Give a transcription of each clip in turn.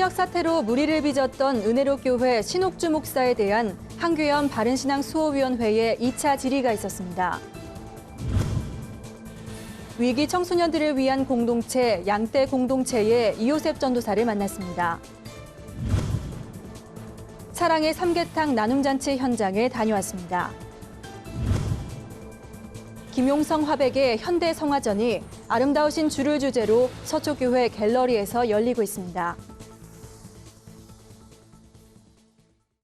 폭력 사태로 물의를 빚었던 은혜로교회 신옥주 목사에 대한 한규현 바른신앙 수호위원회의 2차 질의가 있었습니다. 위기 청소년들을 위한 공동체 양떼 공동체의 이호셉 전도사를 만났습니다. 사랑의 삼계탕 나눔잔치 현장에 다녀왔습니다. 김용성 화백의 현대성화전이 아름다우신 주를 주제로 서초교회 갤러리에서 열리고 있습니다.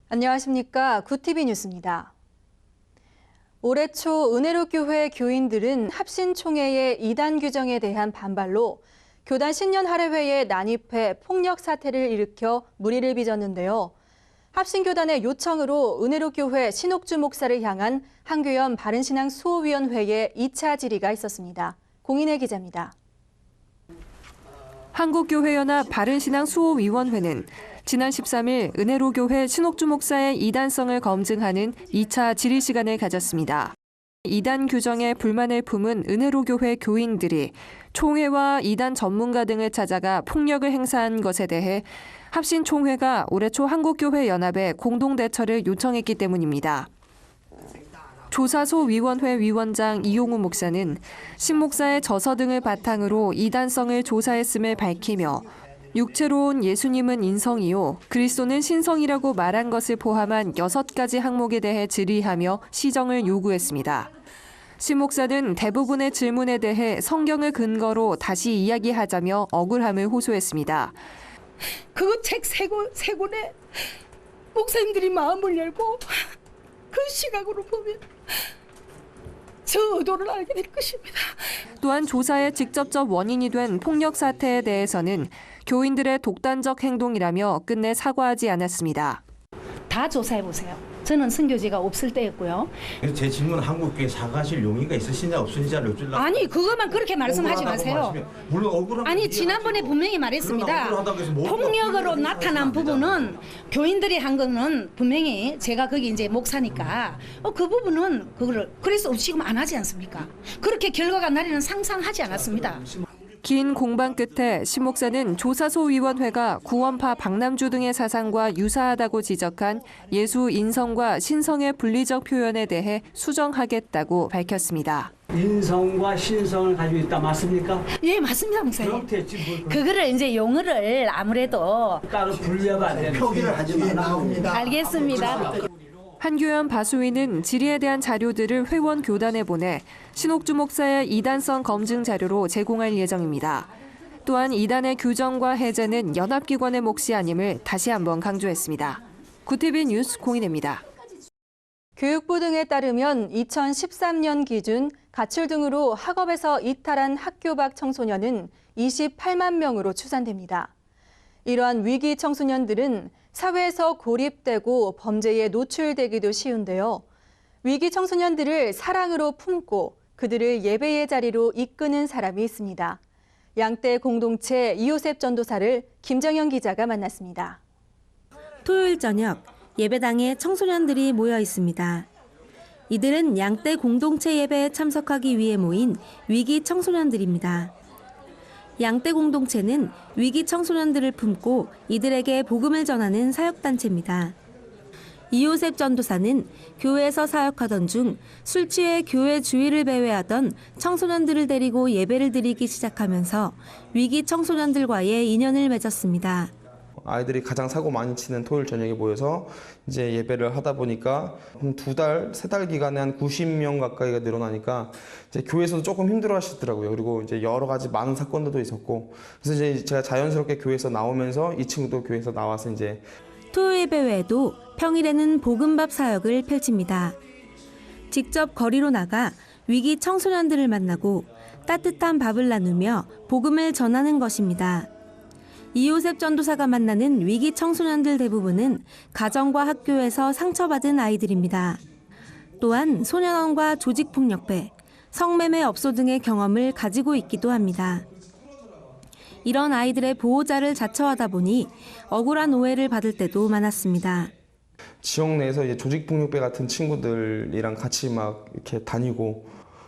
안녕하십니까. 구TV 뉴스입니다. 올해 초 은혜로교회 교인들은 합신총회의 이단 규정에 대한 반발로 교단 신년할애회에 난입해 폭력 사태를 일으켜 물의를 빚었는데요. 합신교단의 요청으로 은혜로교회 신옥주 목사를 향한 한규현 바른신앙 수호위원회의 2차 질의가 있었습니다. 공인혜 기자입니다. 한국교회연합 바른신앙 수호위원회는 지난 13일 은혜로교회 신옥주 목사의 이단성을 검증하는 2차 질의 시간을 가졌습니다. 이단 규정에 불만을 품은 은혜로교회 교인들이 총회와 이단 전문가 등을 찾아가 폭력을 행사한 것에 대해 합신총회가 올해 초 한국교회연합에 공동대처를 요청했기 때문입니다. 조사소위원회 위원장 이용우 목사는 신 목사의 저서 등을 바탕으로 이단성을 조사했음을 밝히며 육체로 온 예수님은 인성이요 그리스도는 신성이라고 말한 것을 포함한 6가지 항목에 대해 질의하며 시정을 요구했습니다. 신 목사는 대부분의 질문에 대해 성경을 근거로 다시 이야기하자며 억울함을 호소했습니다. 그 책 세 권에 목사님들이 마음을 열고 그 시각으로 보면 저 의도를 알게 될 것입니다. 또한 조사의 직접적 원인이 된 폭력 사태에 대해서는 교인들의 독단적 행동이라며 끝내 사과하지 않았습니다. 다 조사해보세요. 저는 선교지가 없을 때였고요. 제 질문 한국교회 사과하실 용의가 있으시냐 없으시냐를 여쭈려고. 아니 그것만 그렇게 말씀하지 마세요. 물론 억울한 아니 지난번에 분명히 말했습니다. 폭력으로 나타난 부분은 교인들이 한 거는 분명히 제가 거기 이제 목사니까 그 부분은 그거를 그래서 지금 안 하지 않습니까? 그렇게 결과가 나리는 상상하지 않았습니다. 긴 공방 끝에 신 목사는 조사소위원회가 구원파 박남주 등의 사상과 유사하다고 지적한 예수 인성과 신성의 분리적 표현에 대해 수정하겠다고 밝혔습니다. 인성과 신성을 가지고 있다 맞습니까? 예, 맞습니다, 목사님. 그거를 이제 용어를 아무래도 따로 분류하면 안 되는 표기를 하지 말라옵니다. 알겠습니다. 한규현 바수위는 질의에 대한 자료들을 회원 교단에 보내 신옥주 목사의 이단성 검증 자료로 제공할 예정입니다. 또한 이단의 규정과 해제는 연합기관의 몫이 아님을 다시 한번 강조했습니다. 구TV 뉴스 공인혜입니다. 교육부 등에 따르면 2013년 기준 가출 등으로 학업에서 이탈한 학교 밖 청소년은 28만 명으로 추산됩니다. 이러한 위기 청소년들은 사회에서 고립되고 범죄에 노출되기도 쉬운데요. 위기 청소년들을 사랑으로 품고 그들을 예배의 자리로 이끄는 사람이 있습니다. 양떼 공동체 이호셉 전도사를 김정현 기자가 만났습니다. 토요일 저녁 예배당에 청소년들이 모여 있습니다. 이들은 양떼 공동체 예배에 참석하기 위해 모인 위기 청소년들입니다. 양떼 공동체는 위기 청소년들을 품고 이들에게 복음을 전하는 사역단체입니다. 이호셉 전도사는 교회에서 사역하던 중 술 취해 교회 주위를 배회하던 청소년들을 데리고 예배를 드리기 시작하면서 위기 청소년들과의 인연을 맺었습니다. 아이들이 가장 사고 많이 치는 토요일 저녁에 모여서 이제 예배를 하다 보니까 한 2달, 3달 기간에 한 90명 가까이가 늘어나니까 이제 교회에서도 조금 힘들어 하시더라고요. 그리고 이제 여러 가지 많은 사건들도 있었고 그래서 이제 제가 자연스럽게 교회에서 나오면서 이 친구도 교회에서 나와서 이제 토요 예배 외에도 평일에는 복음밥 사역을 펼칩니다. 직접 거리로 나가 위기 청소년들을 만나고 따뜻한 밥을 나누며 복음을 전하는 것입니다. 이호셉 전도사가 만나는 위기 청소년들 대부분은 가정과 학교에서 상처받은 아이들입니다. 또한 소년원과 조직폭력배, 성매매 업소 등의 경험을 가지고 있기도 합니다. 이런 아이들의 보호자를 자처하다 보니 억울한 오해를 받을 때도 많았습니다. 지역 내에서 이제 조직폭력배 같은 친구들이랑 같이 막 이렇게 다니고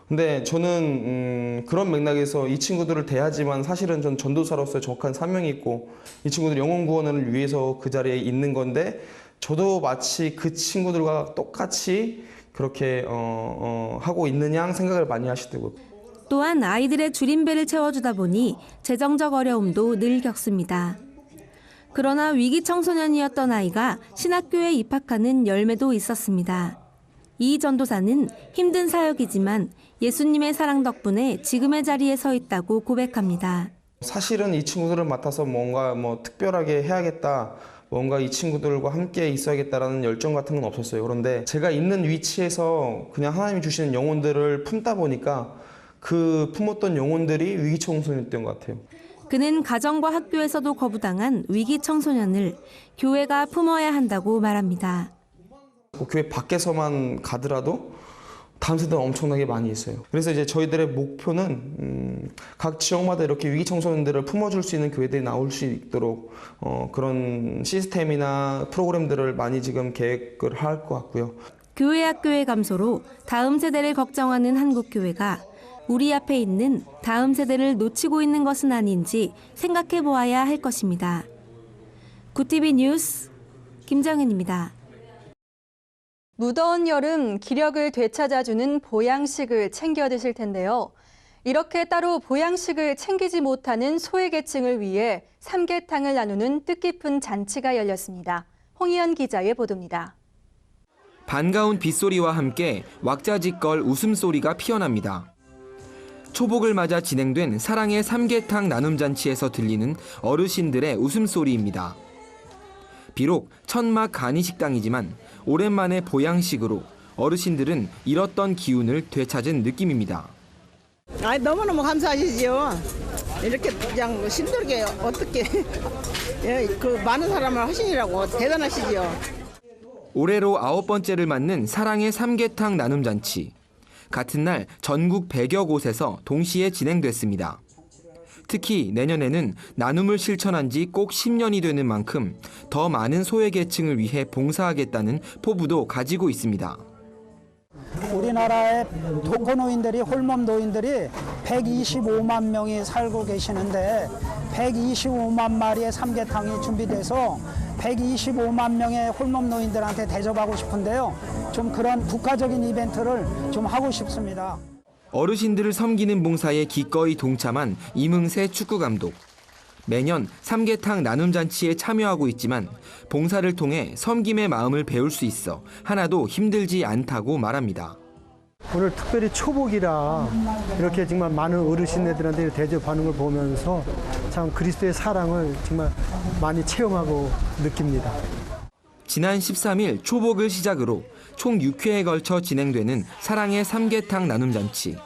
근데 저는 그런 맥락에서 이 친구들을 대하지만 사실은 전 전도사로서의 정확한 사명이 있고 이 친구들 영혼 구원을 위해서 그 자리에 있는 건데 저도 마치 그 친구들과 똑같이 그렇게 하고 있느냐 생각을 많이 하시더라고요. 또한 아이들의 줄임배를 채워주다 보니 재정적 어려움도 늘 겪습니다. 그러나 위기 청소년이었던 아이가 신학교에 입학하는 열매도 있었습니다. 이 전도사는 힘든 사역이지만 예수님의 사랑 덕분에 지금의 자리에 서 있다고 고백합니다. 사실은 이 친구들을 맡아서 뭔가 특별하게 해야겠다, 뭔가 이 친구들과 함께 있어야겠다라는 열정 같은 건 없었어요. 그런데 제가 있는 위치에서 그냥 하나님이 주시는 영혼들을 품다 보니까 그 품었던 영혼들이 위기 청소년이었던 것 같아요. 그는 가정과 학교에서도 거부당한 위기 청소년을 교회가 품어야 한다고 말합니다. 교회 밖에서만 가더라도 다음 세대는 엄청나게 많이 있어요. 그래서 이제 저희들의 목표는 각 지역마다 이렇게 위기 청소년들을 품어줄 수 있는 교회들이 나올 수 있도록 그런 시스템이나 프로그램들을 많이 지금 계획을 할 것 같고요. 교회 학교의 감소로 다음 세대를 걱정하는 한국교회가 우리 앞에 있는 다음 세대를 놓치고 있는 것은 아닌지 생각해 보아야 할 것입니다. 구티비 뉴스 김정은입니다. 무더운 여름 기력을 되찾아주는 보양식을 챙겨 드실 텐데요. 이렇게 따로 보양식을 챙기지 못하는 소외계층을 위해 삼계탕을 나누는 뜻깊은 잔치가 열렸습니다. 홍희연 기자의 보도입니다. 반가운 빗소리와 함께 왁자지껄 웃음소리가 피어납니다. 초복을 맞아 진행된 사랑의 삼계탕 나눔잔치에서 들리는 어르신들의 웃음소리입니다. 비록 천막 간이 식당이지만 오랜만에 보양식으로 어르신들은 잃었던 기운을 되찾은 느낌입니다. 너무너무 감사하시지요. 이렇게 그냥 힘들게 어떻게 그 많은 사람을 하시느라고 대단하시지요. 올해로 9번째를 맞는 사랑의 삼계탕 나눔잔치. 같은 날 전국 100여 곳에서 동시에 진행됐습니다. 특히 내년에는 나눔을 실천한 지 꼭 10년이 되는 만큼 더 많은 소외계층을 위해 봉사하겠다는 포부도 가지고 있습니다. 우리나라의 독거노인들이 홀몸 노인들이 125만 명이 살고 계시는데 125만 마리의 삼계탕이 준비돼서 125만 명의 홀몸 노인들한테 대접하고 싶은데요. 좀 그런 국가적인 이벤트를 좀 하고 싶습니다. 어르신들을 섬기는 봉사에 기꺼이 동참한 이문세 축구감독. 매년 삼계탕 나눔잔치에 참여하고 있지만 봉사를 통해 섬김의 마음을 배울 수 있어 하나도 힘들지 않다고 말합니다. 오늘 특별히 초복이라 이렇게 정말 많은 어르신들한테 대접하는 걸 보면서 참 그리스도의 사랑을 정말 많이 체험하고 느낍니다. 지난 13일 초복을 시작으로 총 6회에 걸쳐 진행되는 사랑의 삼계탕 나눔잔치.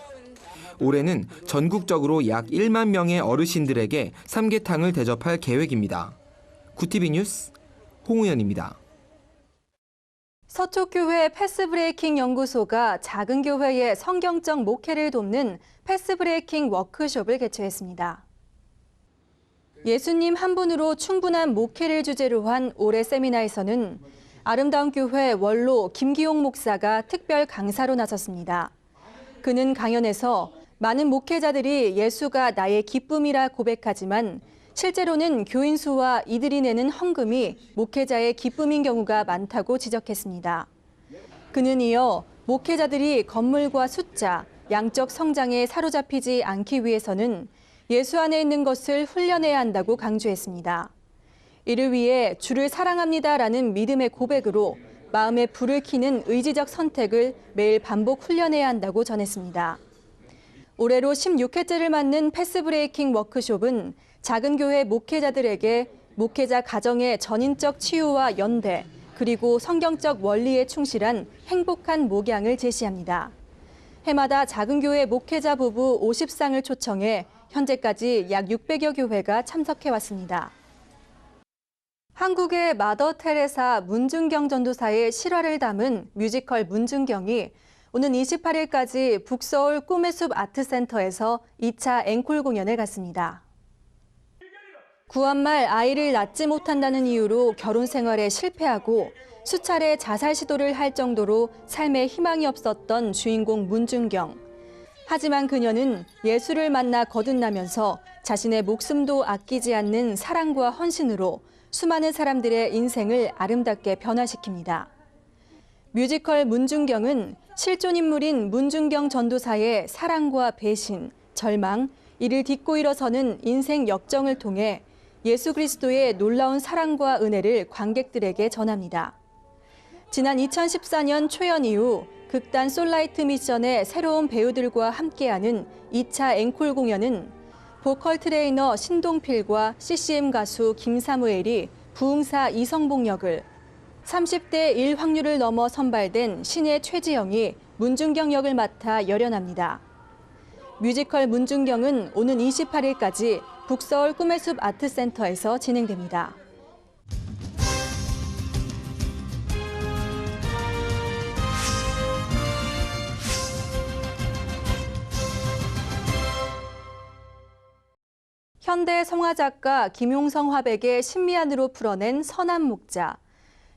올해는 전국적으로 약 1만 명의 어르신들에게 삼계탕을 대접할 계획입니다. 구티비 뉴스 홍우연입니다. 서초교회 패스브레이킹 연구소가 작은 교회의 성경적 목회를 돕는 패스브레이킹 워크숍을 개최했습니다. 예수님 한 분으로 충분한 목회를 주제로 한 올해 세미나에서는 아름다운 교회 원로 김기용 목사가 특별 강사로 나섰습니다. 그는 강연에서 많은 목회자들이 예수가 나의 기쁨이라 고백하지만 실제로는 교인 수와 이들이 내는 헌금이 목회자의 기쁨인 경우가 많다고 지적했습니다. 그는 이어 목회자들이 건물과 숫자, 양적 성장에 사로잡히지 않기 위해서는 예수 안에 있는 것을 훈련해야 한다고 강조했습니다. 이를 위해 주를 사랑합니다라는 믿음의 고백으로 마음에 불을 켜는 의지적 선택을 매일 반복 훈련해야 한다고 전했습니다. 올해로 16회째를 맞는 패스브레이킹 워크숍은 작은 교회 목회자들에게 목회자 가정의 전인적 치유와 연대, 그리고 성경적 원리에 충실한 행복한 목양을 제시합니다. 해마다 작은 교회 목회자 부부 50상을 초청해 현재까지 약 600여 교회가 참석해왔습니다. 한국의 마더 테레사 문중경 전도사의 실화를 담은 뮤지컬 문중경이 오는 28일까지 북서울 꿈의 숲 아트센터에서 2차 앵콜 공연을 갖습니다. 구한 말 아이를 낳지 못한다는 이유로 결혼 생활에 실패하고 수차례 자살 시도를 할 정도로 삶에 희망이 없었던 주인공 문중경. 하지만 그녀는 예수를 만나 거듭나면서 자신의 목숨도 아끼지 않는 사랑과 헌신으로 수많은 사람들의 인생을 아름답게 변화시킵니다. 뮤지컬 문중경은 실존 인물인 문중경 전도사의 사랑과 배신, 절망, 이를 딛고 일어서는 인생 역정을 통해 예수 그리스도의 놀라운 사랑과 은혜를 관객들에게 전합니다. 지난 2014년 초연 이후 극단 솔라이트 미션의 새로운 배우들과 함께하는 2차 앵콜 공연은 보컬 트레이너 신동필과 CCM 가수 김사무엘이 부흥사 이성복 역을, 30대 1 확률을 넘어 선발된 신예 최지영이 문중경 역을 맡아 열연합니다. 뮤지컬 문중경은 오는 28일까지 북서울 꿈의 숲 아트센터에서 진행됩니다. 현대 성화 작가 김용성 화백의 신미안으로 풀어낸 선한 목자.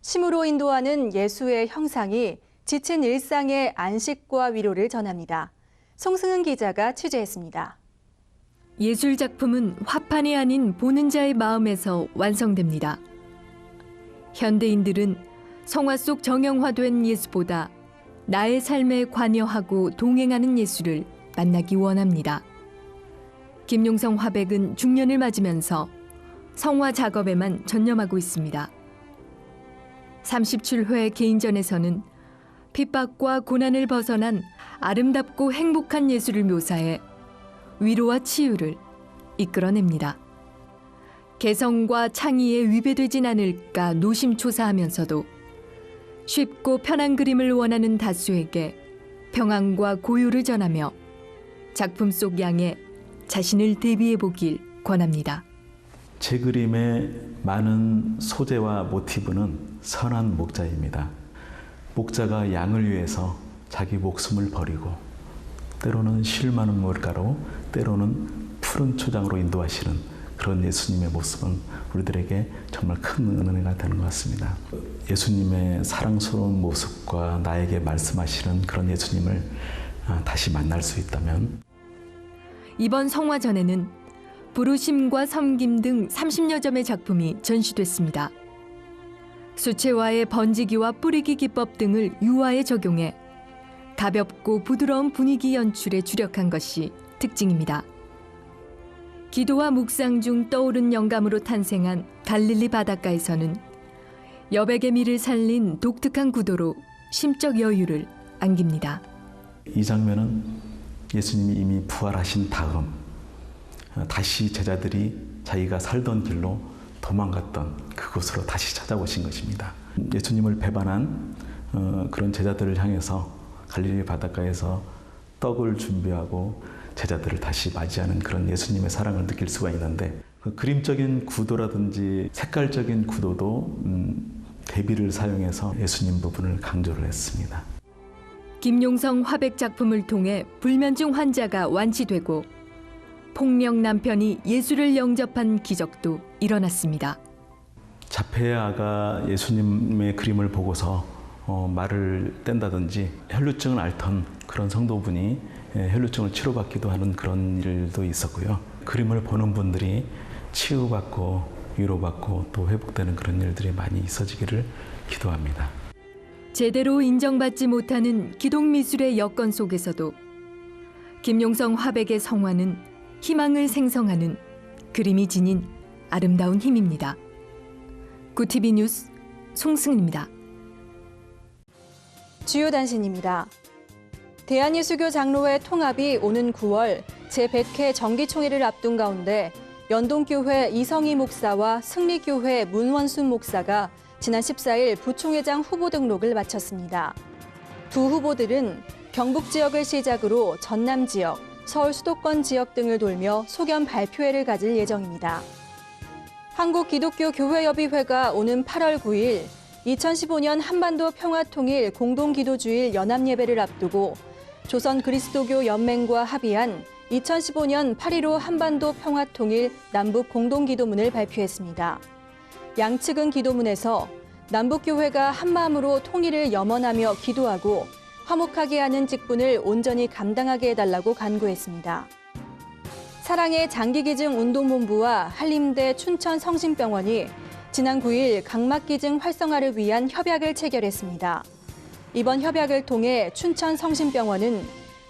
심으로 인도하는 예수의 형상이 지친 일상의 안식과 위로를 전합니다. 송승은 기자가 취재했습니다. 예술 작품은 화판이 아닌 보는 자의 마음에서 완성됩니다. 현대인들은 성화 속 정형화된 예수보다 나의 삶에 관여하고 동행하는 예수를 만나기 원합니다. 김용성 화백은 중년을 맞으면서 성화 작업에만 전념하고 있습니다. 37회 개인전에서는 핍박과 고난을 벗어난 아름답고 행복한 예수를 묘사해 위로와 치유를 이끌어냅니다. 개성과 창의에 위배되진 않을까 노심초사하면서도 쉽고 편한 그림을 원하는 다수에게 평안과 고요를 전하며 작품 속 양에 자신을 대비해 보길 권합니다. 제 그림의 많은 소재와 모티브는 선한 목자입니다. 목자가 양을 위해서 자기 목숨을 버리고 때로는 실만한 물가로 때로는 푸른 초장으로 인도하시는 그런 예수님의 모습은 우리들에게 정말 큰 은혜가 되는 것 같습니다. 예수님의 사랑스러운 모습과 나에게 말씀하시는 그런 예수님을 다시 만날 수 있다면 이번 성화전에는 부르심과 섬김 등 30여 점의 작품이 전시됐습니다. 수채화의 번지기와 뿌리기 기법 등을 유화에 적용해 가볍고 부드러운 분위기 연출에 주력한 것이 특징입니다. 기도와 묵상 중 떠오른 영감으로 탄생한 갈릴리 바닷가에서는 여백의 미를 살린 독특한 구도로 심적 여유를 안깁니다. 이 장면은 예수님이 이미 부활하신 다음 다시 제자들이 자기가 살던 길로 도망갔던 그곳으로 다시 찾아오신 것입니다. 예수님을 배반한 그런 제자들을 향해서 갈릴리 바닷가에서 떡을 준비하고 제자들을 다시 맞이하는 그런 예수님의 사랑을 느낄 수가 있는데 그 그림적인 구도라든지 색깔적인 구도도 대비를 사용해서 예수님 부분을 강조를 했습니다. 김용성 화백 작품을 통해 불면증 환자가 완치되고 폭력 남편이 예수를 영접한 기적도 일어났습니다. 자폐아가 예수님의 그림을 보고서 말을 뗀다든지 혈루증을 앓던 그런 성도분이 혈루증을 치료받기도 하는 그런 일도 있었고요. 그림을 보는 분들이 치유받고 위로받고 또 회복되는 그런 일들이 많이 있어지기를 기도합니다. 제대로 인정받지 못하는 기독미술의 여건 속에서도 김용성 화백의 성화는 희망을 생성하는 그림이 지닌 아름다운 힘입니다. 구티비 뉴스 송승은입니다. 주요 단신입니다. 대한예수교 장로회 통합이 오는 9월 제100회 정기총회를 앞둔 가운데 연동교회 이성희 목사와 승리교회 문원순 목사가 지난 14일 부총회장 후보 등록을 마쳤습니다. 두 후보들은 경북 지역을 시작으로 전남 지역, 서울 수도권 지역 등을 돌며 소견 발표회를 가질 예정입니다. 한국기독교교회협의회가 오는 8월 9일 2015년 한반도 평화통일 공동기도주일 연합예배를 앞두고 조선 그리스도교 연맹과 합의한 2015년 8.15 한반도 평화통일 남북 공동기도문을 발표했습니다. 양측은 기도문에서 남북교회가 한마음으로 통일을 염원하며 기도하고 화목하게 하는 직분을 온전히 감당하게 해달라고 간구했습니다. 사랑의 장기기증 운동본부와 한림대 춘천성심병원이 지난 9일 각막기증 활성화를 위한 협약을 체결했습니다. 이번 협약을 통해 춘천성심병원은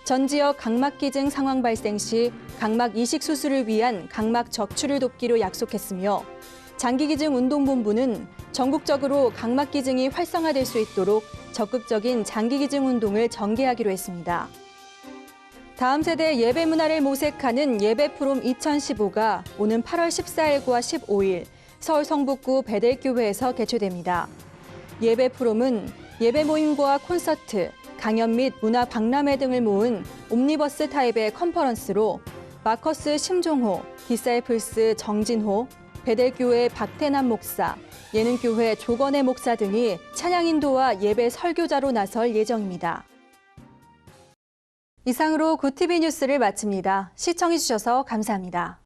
전 지역 각막기증 상황 발생 시 각막 이식 수술을 위한 각막 적출을 돕기로 약속했으며 장기기증 운동본부는 전국적으로 각막기증이 활성화될 수 있도록 적극적인 장기기증 운동을 전개하기로 했습니다. 다음 세대 예배 문화를 모색하는 예배프롬 2015가 오는 8월 14일과 15일 서울 성북구 베델교회에서 개최됩니다. 예배프롬은 예배 모임과 콘서트, 강연 및 문화 박람회 등을 모은 옴니버스 타입의 컨퍼런스로 마커스 심종호, 디사이플스 정진호, 베델교회 박태남 목사, 예능교회 조건혜 목사 등이 찬양 인도와 예배 설교자로 나설 예정입니다. 이상으로 굿TV 뉴스를 마칩니다. 시청해주셔서 감사합니다.